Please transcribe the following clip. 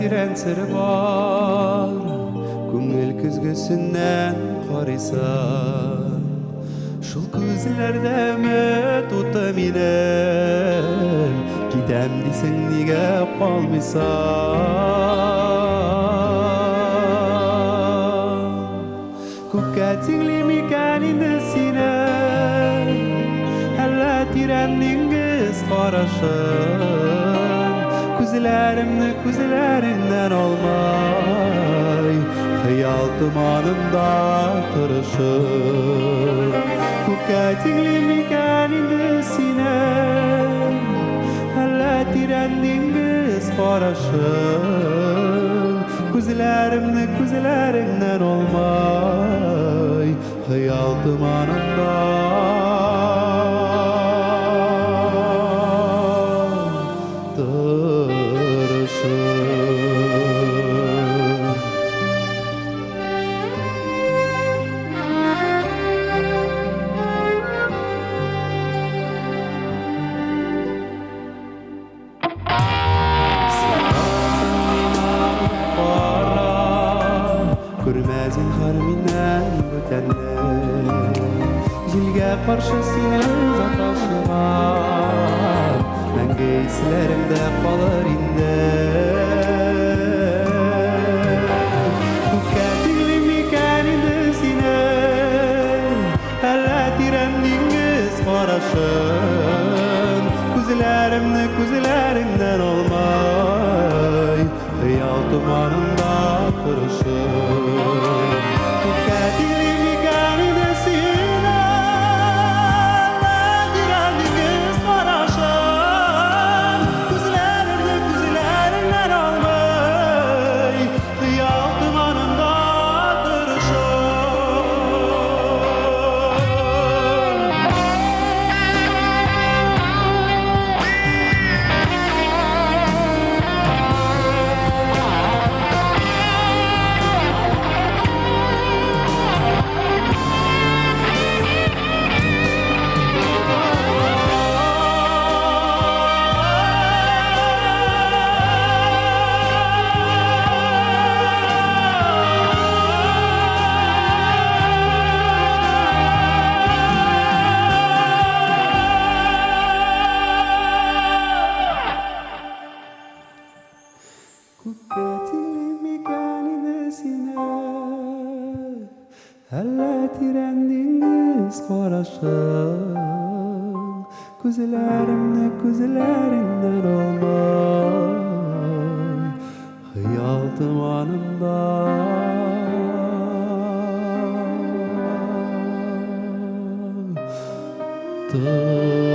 tiren sırı var Көңіл күзгісінен қарайсан Шул күзлерде үміт оты менен Кетем дейсің неге қалмайсан Көкке теңлемеген енді сені Әлі тирен деңгіз қарашын Күзлерімді күзлеріңнен алмай Хыял тұманында тұрышын Көкке теңлемеген енді сені Әлі тирен деңгіз қарашын Күзлерімді күзлеріңнен алмай Хыял тұманында Көрмәзін қар менен өтәнді Желге қаршы сені заташыған Мәңгі есілерімді қалыр инді Көкке теңлемеген енді сені Әлі тирен деңгіз қарашын Күзлерімді күзлеріңнен алмай Хыял тұманында тұрышын Көкке теңлемеген енді сені Әлі тирен деңгіз қарашын Күзлерімді күзлеріңнен алмай Хыял тұманында тұрышын